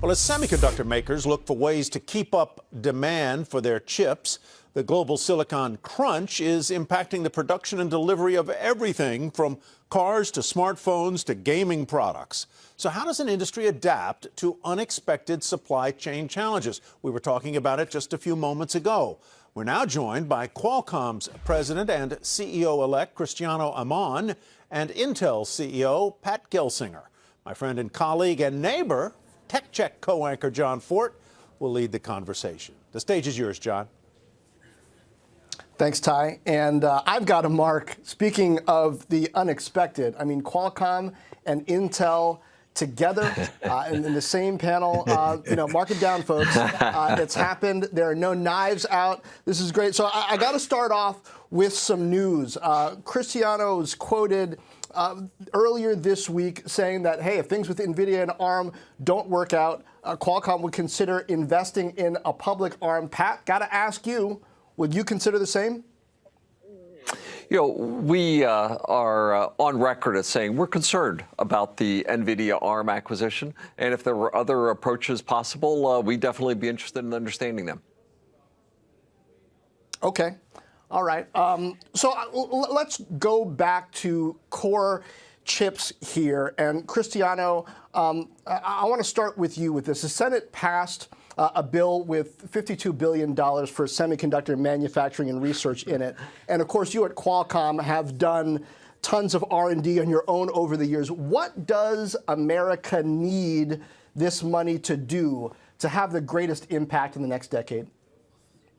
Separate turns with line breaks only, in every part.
Well, as semiconductor makers look for ways to keep up demand for their chips, the global silicon crunch is impacting the production and delivery of everything from cars to smartphones to gaming products. So how does an industry adapt to unexpected supply chain challenges? We were talking about it just a few moments ago. We're now joined by Qualcomm's president and CEO-elect Cristiano Amon and Intel CEO Pat Gelsinger. My friend and colleague and neighbor, TechCheck co-anchor John Fortt, will lead the conversation. The stage is yours, John.
Thanks, Ty. And I've got a mark. Speaking of the unexpected, I mean, Qualcomm and Intel together in the same panel. Mark it down, folks. It's happened. There are no knives out. This is great. So I got to start off with some news. Cristiano was quoted earlier this week saying that, hey, if things with NVIDIA and ARM don't work out, Qualcomm would consider investing in a public ARM. Pat, got to ask you, would you consider the same?
We are on record as saying we're concerned about the NVIDIA ARM acquisition. And if there were other approaches possible, we'd definitely be interested in understanding them.
OK. All right. So let's go back to core chips here. And Cristiano, I want to start with you with this. The Senate passed a bill with $52 billion for semiconductor manufacturing and research in it. And of course, you at Qualcomm have done tons of R&D on your own over the years. What does America need this money to do to have the greatest impact in the next decade?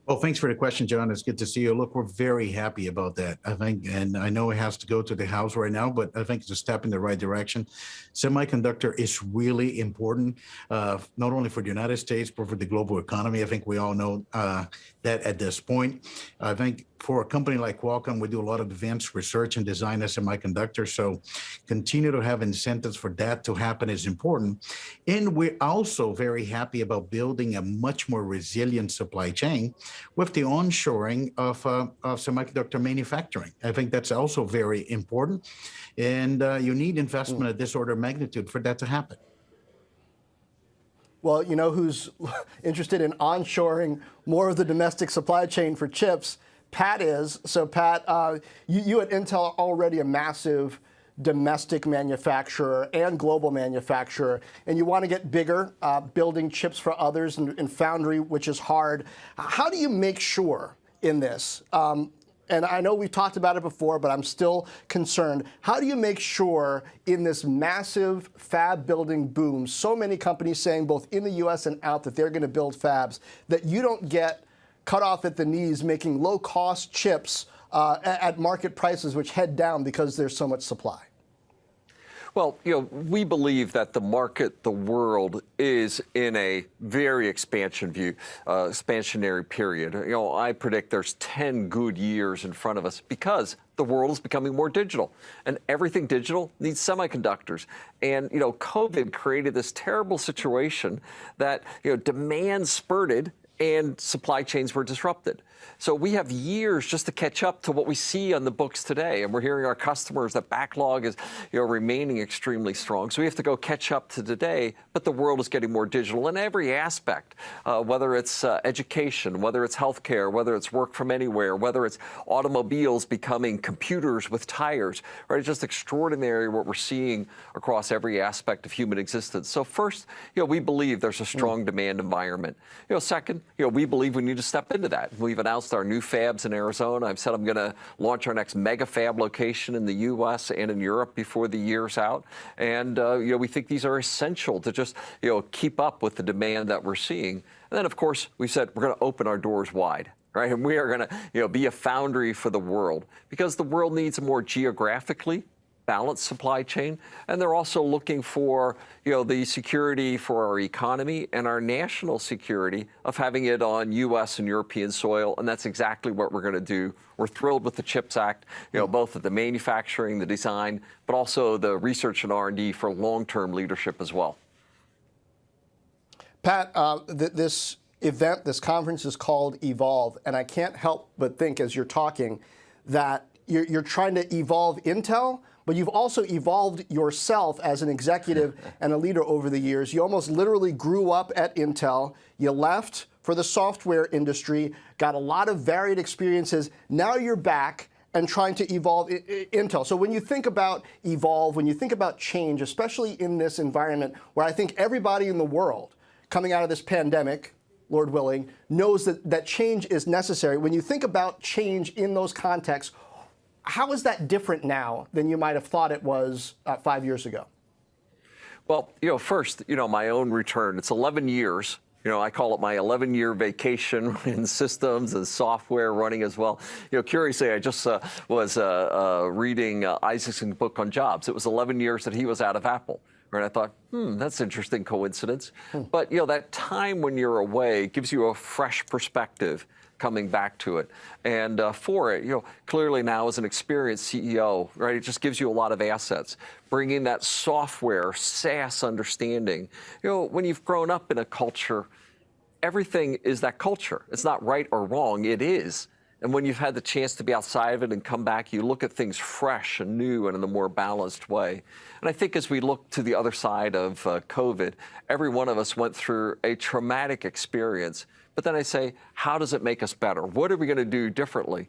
Well, thanks for the question, John. It's good to see you. Look, we're very happy about that, I think. And I know it has to go to the House right now, but I think it's a step in the right direction. Semiconductor is really important, not only for the United States, but for the global economy. I think we all know that at this point. I think for a company like Qualcomm, we do a lot of advanced research and design as semiconductors. So continue to have incentives for that to happen is important. And we're also very happy about building a much more resilient supply chain with the onshoring of semiconductor manufacturing. I think that's also very important. And you need investment at this order of magnitude for that to happen.
Well, you know who's interested in onshoring more of the domestic supply chain for chips? Pat is. So, Pat, you at Intel are already a massive domestic manufacturer and global manufacturer, and you want to get bigger, building chips for others in foundry, which is hard. How do you make sure in this? And I know we've talked about it before, but I'm still concerned. How do you make sure in this massive fab building boom, so many companies saying both in the U.S. and out that they're going to build fabs, that you don't get cut off at the knees making low-cost chips at market prices which head down because there's so much supply?
Well, we believe that the market, the world, is in a very expansionary period. I predict there's 10 good years in front of us because the world is becoming more digital, and everything digital needs semiconductors. And COVID created this terrible situation that demand spurted and supply chains were disrupted. So we have years just to catch up to what we see on the books today. And we're hearing our customers that backlog is remaining extremely strong. So we have to go catch up to today. But the world is getting more digital in every aspect, whether it's education, whether it's healthcare, whether it's work from anywhere, whether it's automobiles becoming computers with tires. Right? It's just extraordinary what we're seeing across every aspect of human existence. So first, we believe there's a strong demand environment. Second, we believe we need to step into that. We've announced our new fabs in Arizona. I've said I'm going to launch our next mega fab location in the U.S. and in Europe before the year's out. And, we think these are essential to just, keep up with the demand that we're seeing. And then, of course, we said we're going to open our doors wide. Right? And we are going to, be a foundry for the world because the world needs a more geographically balanced supply chain, and they're also looking for, the security for our economy and our national security of having it on U.S. and European soil, and that's exactly what we're going to do. We're thrilled with the CHIPS Act, both at the manufacturing, the design, but also the research and R&D for long-term leadership as well.
Pat, this event, this conference is called Evolve, and I can't help but think as you're talking that you're trying to evolve Intel, but but you've also evolved yourself as an executive and a leader over the years. You almost literally grew up at Intel. You left for the software industry, got a lot of varied experiences. Now you're back and trying to evolve Intel. So when you think about evolve, when you think about change, especially in this environment where I think everybody in the world coming out of this pandemic, Lord willing, knows that change is necessary. When you think about change in those contexts, how is that different now than you might have thought it was 5 years ago?
Well, first, my own return, it's 11 years. I call it my 11-year vacation in systems and software running as well. Curiously, I just was reading Isaacson's book on Jobs. It was 11 years that he was out of Apple. And I thought, that's an interesting coincidence. But, that time when you're away gives you a fresh perspective coming back to it. And for it, clearly now as an experienced CEO, right, it just gives you a lot of assets. Bringing that software, SaaS understanding. When you've grown up in a culture, everything is that culture. It's not right or wrong, it is. And when you've had the chance to be outside of it and come back, you look at things fresh and new and in a more balanced way. And I think as we look to the other side of COVID, every one of us went through a traumatic experience. But then I say, how does it make us better? What are we going to do differently?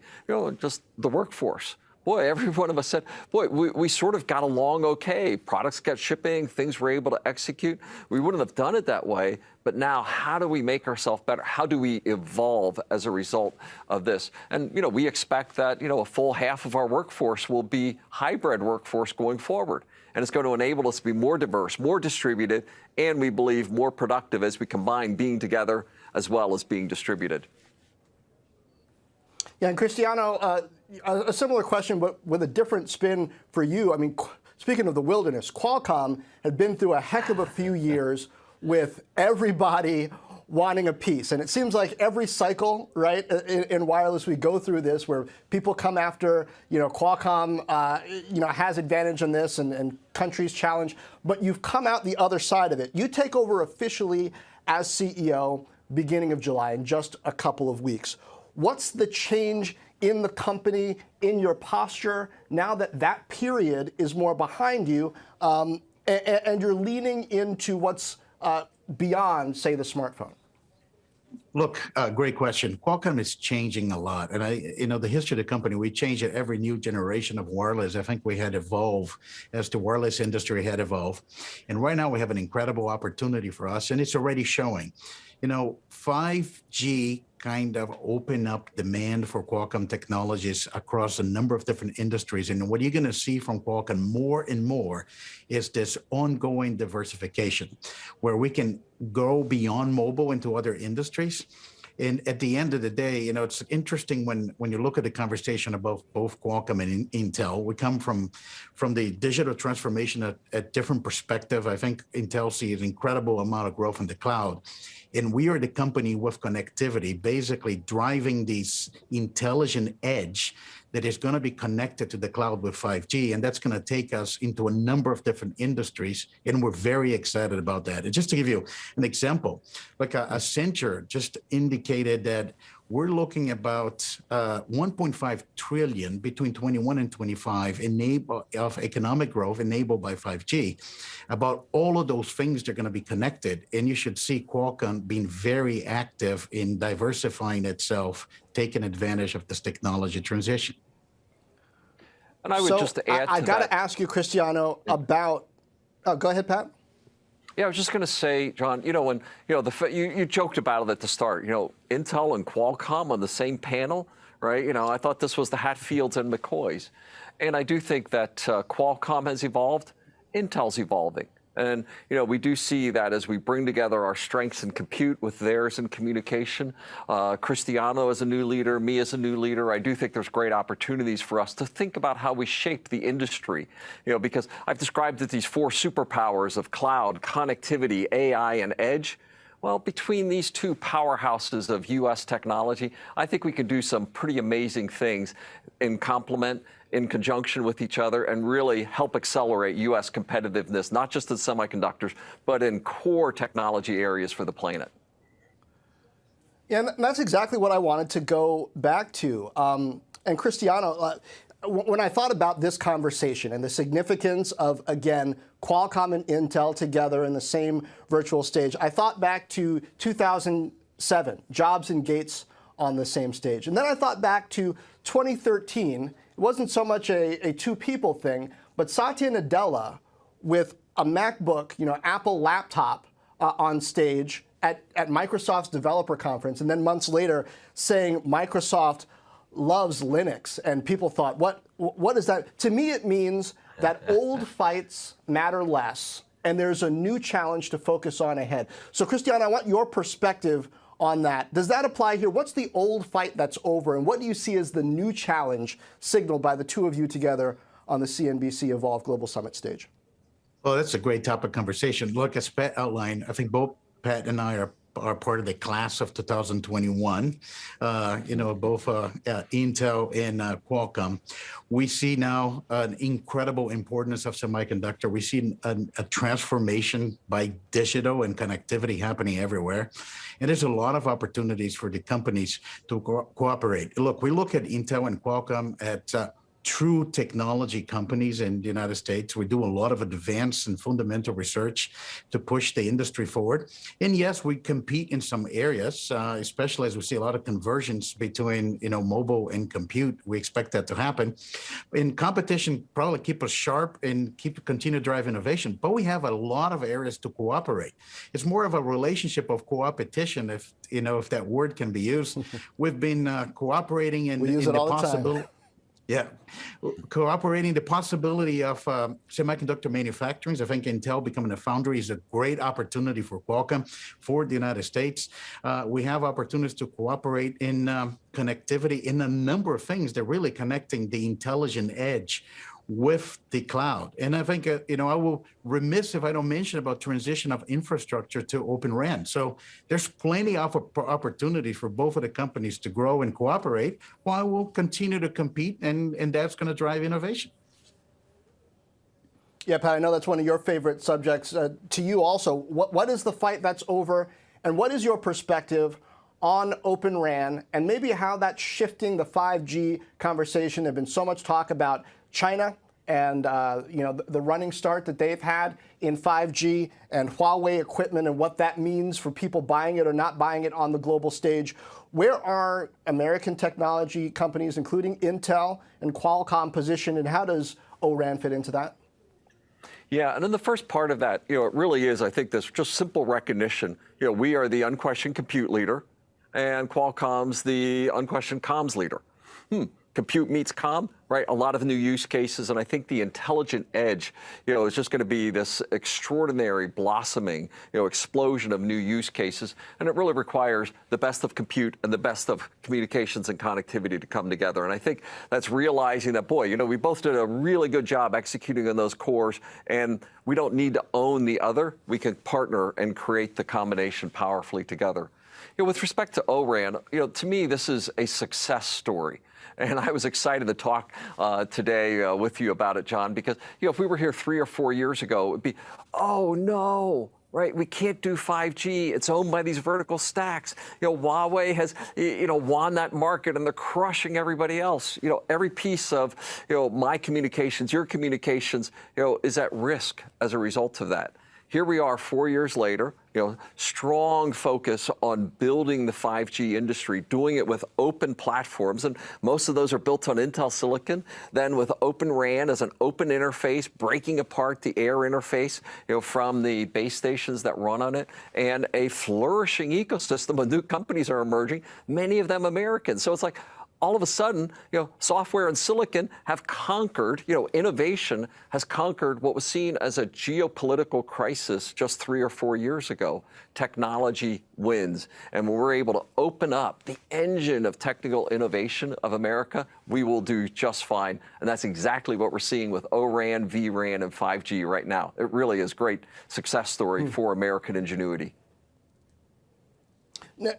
Just the workforce. Boy, every one of us said, boy, we sort of got along okay. Products kept shipping, things were able to execute. We wouldn't have done it that way. But now, how do we make ourselves better? How do we evolve as a result of this? And, we expect that, a full half of our workforce will be hybrid workforce going forward. And it's going to enable us to be more diverse, more distributed, and we believe more productive as we combine being together as well as being distributed.
Yeah, and Cristiano, a similar question, but with a different spin for you. I mean, speaking of the wilderness, Qualcomm had been through a heck of a few years with everybody wanting a piece. And it seems like every cycle, right, in wireless, we go through this where people come after, Qualcomm, has advantage on this and countries challenge. But you've come out the other side of it. You take over officially as CEO beginning of July in just a couple of weeks. What's the change in the company, in your posture, now that that period is more behind you, and you're leaning into what's beyond, say, the smartphone?
Look, great question. Qualcomm is changing a lot. And the history of the company, we change at every new generation of wireless. I think we had evolve as the wireless industry had evolved. And right now we have an incredible opportunity for us, and it's already showing. 5G kind of open up demand for Qualcomm technologies across a number of different industries. And what you're going to see from Qualcomm more and more is this ongoing diversification where we can go beyond mobile into other industries. And at the end of the day, it's interesting when you look at the conversation about both Qualcomm and Intel. We come from the digital transformation at different perspective. I think Intel sees an incredible amount of growth in the cloud. And we are the company with connectivity, basically driving this intelligent edge that is going to be connected to the cloud with 5G. And that's going to take us into a number of different industries. And we're very excited about that. And just to give you an example, like Accenture just indicated that we're looking about 1.5 trillion between 21 and 25 of economic growth enabled by 5G. About all of those things are going to be connected. And you should see Qualcomm being very active in diversifying itself, taking advantage of this technology transition.
And I would just add to that.
I got to ask you, Cristiano, about. Go ahead, Pat.
Yeah, I was just going to say, John, when you joked about it at the start. Intel and Qualcomm on the same panel, right? I thought this was the Hatfields and McCoys, and I do think that Qualcomm has evolved. Intel's evolving. And, we do see that as we bring together our strengths in compute with theirs in communication. Cristiano as a new leader, me as a new leader, I do think there's great opportunities for us to think about how we shape the industry. Because I've described it these four superpowers of cloud, connectivity, AI, and edge. Well, between these two powerhouses of U.S. technology, I think we can do some pretty amazing things in complement, in conjunction with each other, and really help accelerate U.S. competitiveness, not just in semiconductors, but in core technology areas for the planet.
Yeah, and that's exactly what I wanted to go back to. And Cristiano, when I thought about this conversation and the significance of, again, Qualcomm and Intel together in the same virtual stage, I thought back to 2007, Jobs and Gates on the same stage. And then I thought back to 2013. It wasn't so much a two-people thing, but Satya Nadella with a MacBook, Apple laptop on stage at Microsoft's developer conference, and then months later saying Microsoft loves Linux, and people thought, what is that? To me, it means that old fights matter less, and there's a new challenge to focus on ahead. So, Cristiano, I want your perspective on that. Does that apply here? What's the old fight that's over, and what do you see as the new challenge signaled by the two of you together on the CNBC Evolve Global Summit stage?
Well, that's a great topic of conversation. Look, as Pat outlined, I think both Pat and I are part of the class of 2021, both Intel and Qualcomm. We see now an incredible importance of semiconductor. We see a transformation by digital and connectivity happening everywhere. And there's a lot of opportunities for the companies to cooperate. Look, we look at Intel and Qualcomm at true technology companies in the United States. We do a lot of advanced and fundamental research to push the industry forward. And yes, we compete in some areas, especially as we see a lot of conversions between, mobile and compute. We expect that to happen. In competition, probably keep us sharp and continue to drive innovation. But we have a lot of areas to cooperate. It's more of a relationship of co-opetition, if that word can be used. We've been cooperating in the possibility. Yeah, cooperating the possibility of semiconductor manufacturing. I think Intel becoming a foundry is a great opportunity for Qualcomm, for the United States. We have opportunities to cooperate in connectivity in a number of things. They're really connecting the intelligent edge with the cloud. And I think, I will remiss if I don't mention about transition of infrastructure to Open RAN. So there's plenty of opportunity for both of the companies to grow and cooperate while we'll continue to compete, and that's going to drive innovation.
Yeah, Pat, I know that's one of your favorite subjects. To you also, what is the fight that's over, and what is your perspective on Open RAN, and maybe how that's shifting the 5G conversation? There's been so much talk about China and the running start that they've had in 5G and Huawei equipment and what that means for people buying it or not buying it on the global stage. Where are American technology companies, including Intel and Qualcomm, positioned, and how does ORAN fit into that?
Yeah, and then the first part of that, it really is, I think, this just simple recognition. We are the unquestioned compute leader, and Qualcomm's the unquestioned comms leader. Compute meets comm, right? A lot of new use cases, and I think the intelligent edge, is just going to be this extraordinary blossoming, explosion of new use cases, and it really requires the best of compute and the best of communications and connectivity to come together. And I think that's realizing that, boy, we both did a really good job executing on those cores, and we don't need to own the other. We can partner and create the combination powerfully together. With respect to ORAN, to me, this is a success story. And I was excited to talk today with you about it, John, because if we were here 3 or 4 years ago, it would be, oh no, right? We can't do 5G. It's owned by these vertical stacks. Huawei has, won that market, and they're crushing everybody else. Every piece of, my communications, your communications, is at risk as a result of that. Here we are 4 years later, strong focus on building the 5G industry, doing it with open platforms, and most of those are built on Intel silicon, then with Open RAN as an open interface, breaking apart the air interface, from the base stations that run on it, and a flourishing ecosystem of new companies are emerging, many of them American. So it's like, all of a sudden, software and silicon have conquered, innovation has conquered what was seen as a geopolitical crisis just 3 or 4 years ago. Technology wins. And when we're able to open up the engine of technical innovation of America, we will do just fine. And that's exactly what we're seeing with ORAN, vRAN, and 5G right now. It really is a great success story for American ingenuity.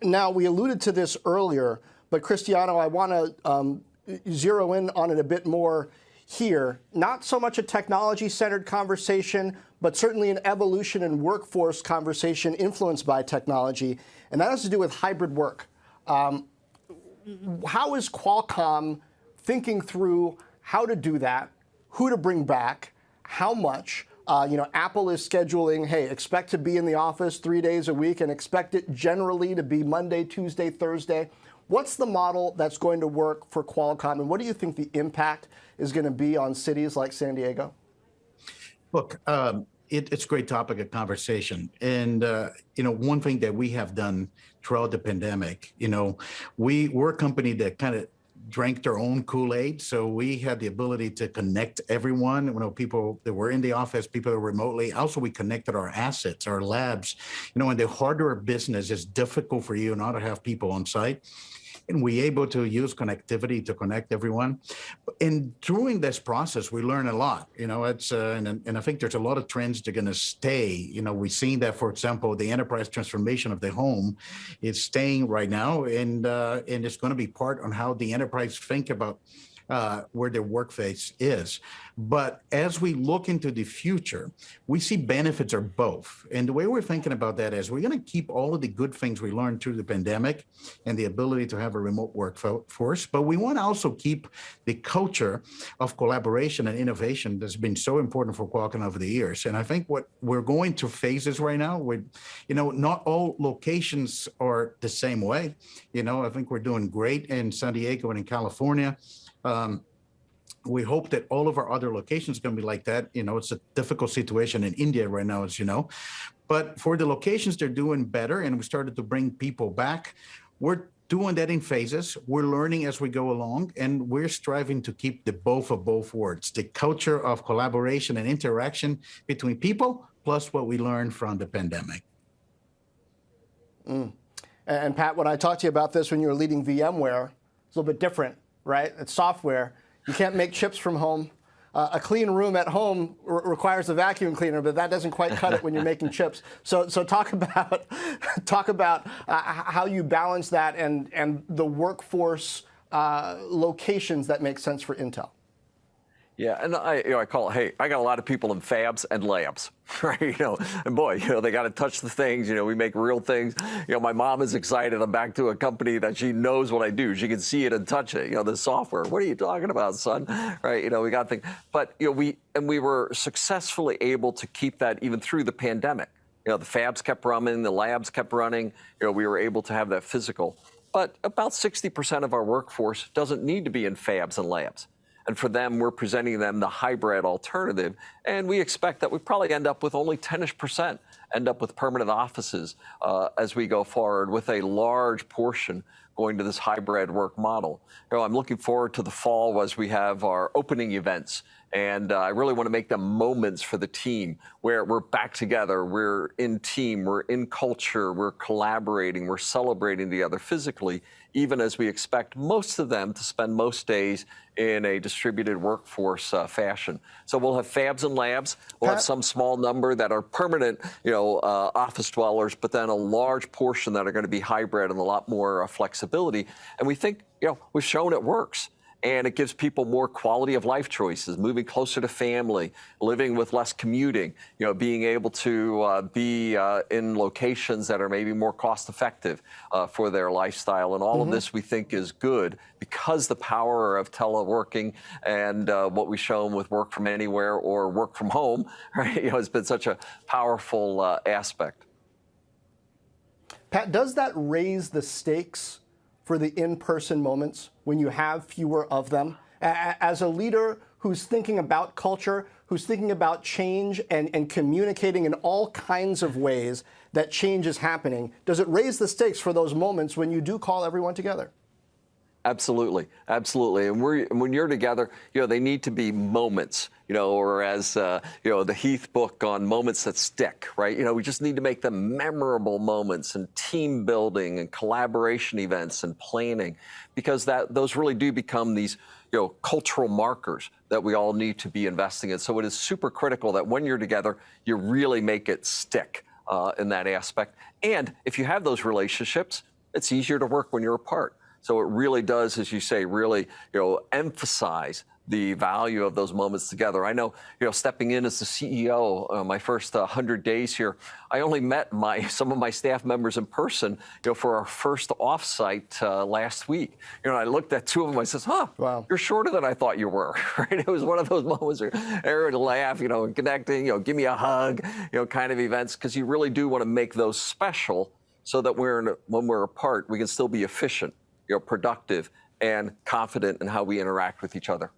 Now, we alluded to this earlier, but Cristiano, I want to zero in on it a bit more here. Not so much a technology-centered conversation, but certainly an evolution and workforce conversation influenced by technology, and that has to do with hybrid work. How is Qualcomm thinking through how to do that, who to bring back, how much. Apple is scheduling, hey, expect to be in the office 3 days a week and expect it generally to be Monday, Tuesday, Thursday. What's the model that's going to work for Qualcomm, and what do you think the impact is going to be on cities like San Diego?
Look, it's a great topic of conversation. And, one thing that we have done throughout the pandemic, we're a company that kind of drank their own Kool-Aid. So we had the ability to connect everyone, people that were in the office, people that were remotely. Also, we connected our assets, our labs. In the hardware business, it's difficult for you not to have people on site. And we're able to use connectivity to connect everyone. And during this process, we learn a lot. It's and I think there's a lot of trends that are going to stay. We've seen that, for example, the enterprise transformation of the home is staying right now, and it's going to be part on how the enterprise think about where their workplace is. But as we look into the future, we see benefits of both. And the way we're thinking about that is we're going to keep all of the good things we learned through the pandemic and the ability to have a remote workforce, but we want to also keep the culture of collaboration and innovation that's been so important for Qualcomm over the years. And I think what we're going through phases right now with, not all locations are the same way. I think we're doing great in San Diego and in California. We hope that all of our other locations are going to be like that. It's a difficult situation in India right now, as you know. But for the locations, they're doing better, and we started to bring people back. We're doing that in phases. We're learning as we go along, and we're striving to keep the both of both words, the culture of collaboration and interaction between people, plus what we learned from the pandemic.
And Pat, when I talked to you about this when you were leading VMware, it's a little bit different, right? It's software. You can't make chips from home. A clean room at home requires a vacuum cleaner, but that doesn't quite cut it when you're making chips. So talk about how you balance that and the workforce locations that make sense for Intel.
Yeah, and I call it, hey, I got a lot of people in fabs and labs, right? And boy, they got to touch the things. We make real things. My mom is excited. I'm back to a company that she knows what I do. She can see it and touch it. The software. What are you talking about, son? Right? We got things. But we were successfully able to keep that even through the pandemic. The fabs kept running, the labs kept running. We were able to have that physical. But about 60% of our workforce doesn't need to be in fabs and labs. And for them, we're presenting them the hybrid alternative. And we expect that we probably end up with only 10% end up with permanent offices as we go forward, with a large portion going to this hybrid work model. I'm looking forward to the fall as we have our opening events. And I really want to make them moments for the team where we're back together, we're in team, we're in culture, we're collaborating, we're celebrating together physically, even as we expect most of them to spend most days in a distributed workforce fashion. So we'll have fabs and labs. We'll have some small number that are permanent, office dwellers, but then a large portion that are going to be hybrid and a lot more flexibility. And we think, we've shown it works. And it gives people more quality of life choices, moving closer to family, living with less commuting, being able to be in locations that are maybe more cost effective for their lifestyle. And all of this we think is good because the power of teleworking and what we've shown with work from anywhere or work from home, right, has been such a powerful aspect.
Pat, does that raise the stakes for the in-person moments when you have fewer of them? As a leader who's thinking about culture, who's thinking about change and communicating in all kinds of ways that change is happening, does it raise the stakes for those moments when you do call everyone together?
Absolutely, absolutely. And when you're together, they need to be moments, or as, the Heath book on moments that stick, right? We just need to make them memorable moments and team building and collaboration events and planning, because those really do become these, cultural markers that we all need to be investing in. So it is super critical that when you're together, you really make it stick in that aspect. And if you have those relationships, it's easier to work when you're apart. So it really does, as you say, really, emphasize the value of those moments together. I know, stepping in as the CEO, my first 100 days here, I only met some of my staff members in person, for our first offsite last week. I looked at two of them. I says,
wow,
you're shorter than I thought you were. Right? It was one of those moments where everyone laugh, and connecting, give me a hug, kind of events, because you really do want to make those special so that when we're apart, we can still be efficient, productive, and confident in how we interact with each other.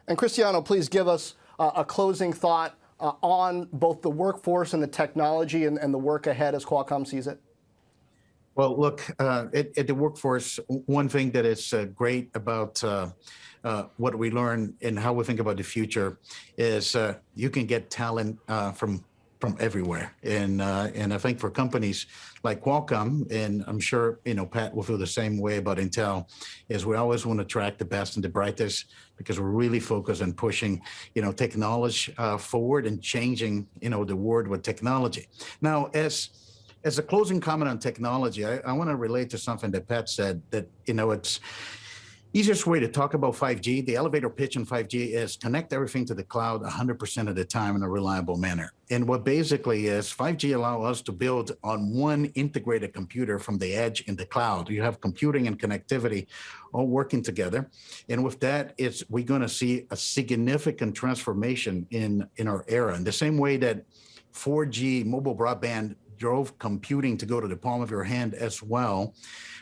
And Cristiano, please give us a closing thought on both the workforce and the technology and the work ahead as Qualcomm sees it.
Well, look, at the workforce, one thing that is great about what we learn and how we think about the future is you can get talent from everywhere. And I think for companies like Qualcomm, and I'm sure, Pat will feel the same way about Intel, is we always want to attract the best and the brightest because we're really focused on pushing, technology forward and changing, the world with technology. Now, as a closing comment on technology, I want to relate to something that Pat said that, it's easiest way to talk about 5G, the elevator pitch in 5G is connect everything to the cloud 100% of the time in a reliable manner. And what basically is 5G allow us to build on one integrated computer from the edge in the cloud. You have computing and connectivity all working together. And with that, we're going to see a significant transformation in our era. In the same way that 4G mobile broadband drove computing to go to the palm of your hand as well,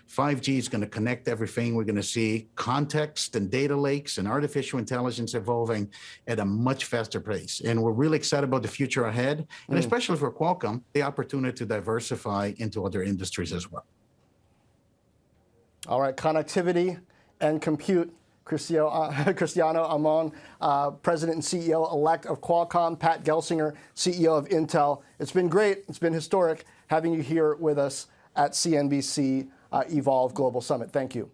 5G is going to connect everything. We're going to see context and data lakes and artificial intelligence evolving at a much faster pace. And we're really excited about the future ahead, and especially for Qualcomm, the opportunity to diversify into other industries as well.
All right, connectivity and compute. Cristiano Amon, President and CEO-elect of Qualcomm, Pat Gelsinger, CEO of Intel. It's been great. It's been historic having you here with us at CNBC Evolve Global Summit. Thank you.